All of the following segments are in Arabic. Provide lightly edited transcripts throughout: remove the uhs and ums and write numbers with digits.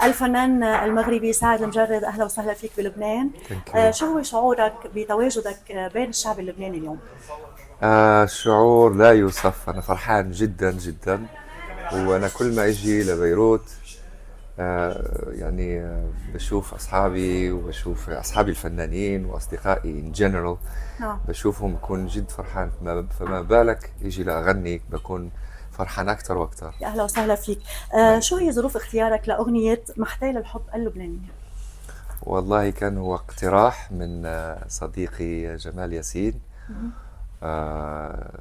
الفنان المغربي سعد المجرد، أهلا وسهلا فيك بلبنان. ثانك يو. شو هو شعورك بتواجدك بين الشعب اللبناني اليوم؟ شعور لا يوصف. أنا فرحان جدا جدا. وأنا كل ما أجي لبيروت بشوف أصحابي وبشوف أصحابي الفنانين وأصدقائي in general. نعم. بشوفهم بكون جد فرحان، فما بالك يجي لأغني بكون فرحان أكتر وأكتر. يا أهلا وسهلا فيك. الله شو يسلمك. هي ظروف اختيارك لأغنية محتاج للحب اللبنانية؟ والله كان هو اقتراح من صديقي جمال ياسين. آه،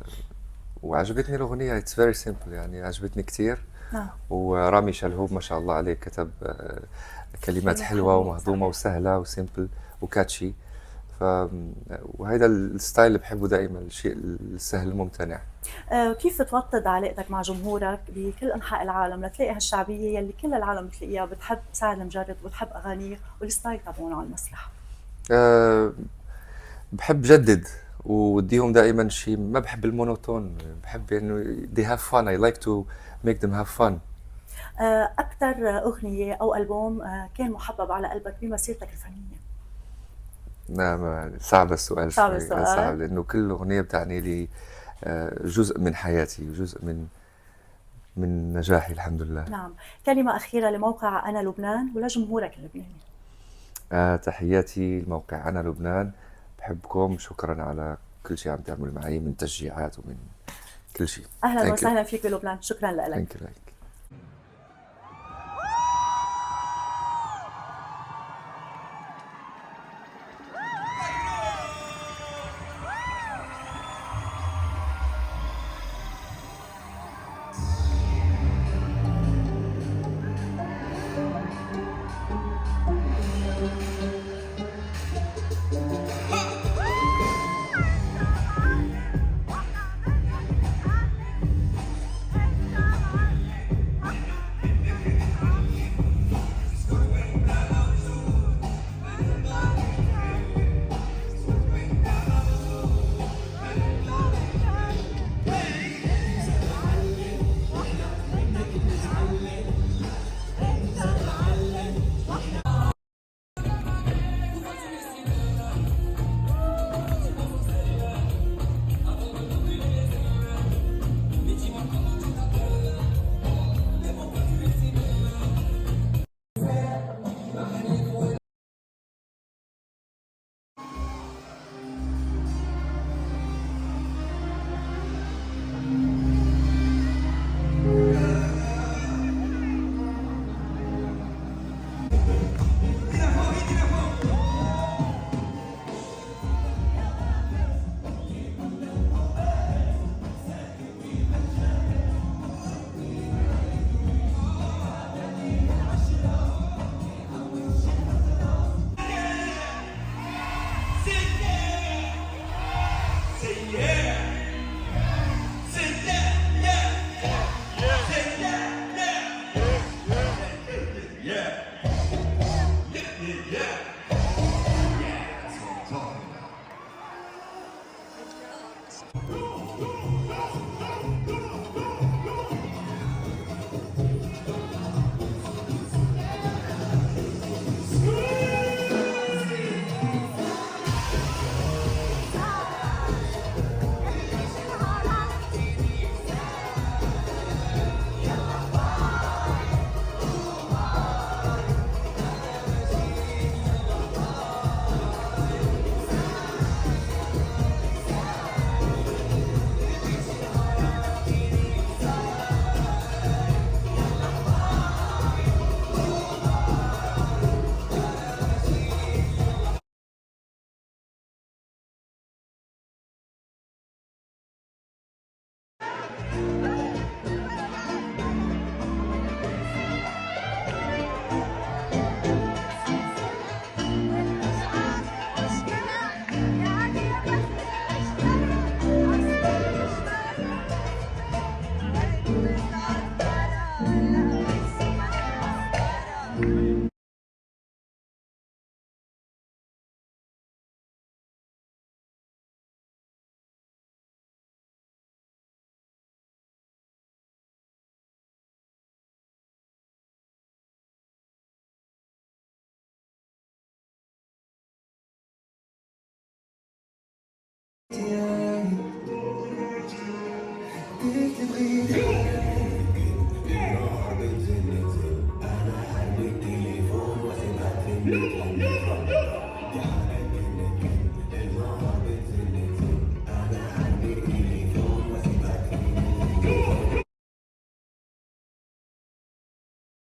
وعجبتني الأغنية. It's very simple، يعني عجبتني كتير. نعم. ورامي شلهوب ما شاء الله عليه كتب كلمات كلمات حلوة حلوة ومهضومة صحيح. وسهلة وسيمبل وكاتشي. ف وهذا الستايل اللي بحبه دائما، الشيء السهل الممتنع. كيف توطد علاقتك مع جمهورك بكل أنحاء العالم لتلاقي هالشعبية يلي كل العالم بتلاقيها بتحب سعد المجرد وبتحب أغانيه والستايل تبعونه على المسرح؟ أه بحب جدد وديهم دائما شيء. ما بحب المونوتون، بحب انه they have fun. I like to make them have fun. أكثر أغنية أو ألبوم كان محبب على قلبك بمسيرتك الفنية؟ نعم، صعب السؤال صعب شوي، صعب السؤال. لأنه كل أغنية بتعني لي جزء من حياتي وجزء من نجاحي الحمد لله. نعم. كلمة أخيرة لموقع أنا لبنان ولجمهورك اللبناني. تحياتي لموقع أنا لبنان. بحبكم، شكرا على كل شيء عم تعملوا معي من تشجيعات ومن كل شيء. أهلا ثانك يو. وسهلا فيك بلبنان، شكرا ثانك لك. يو.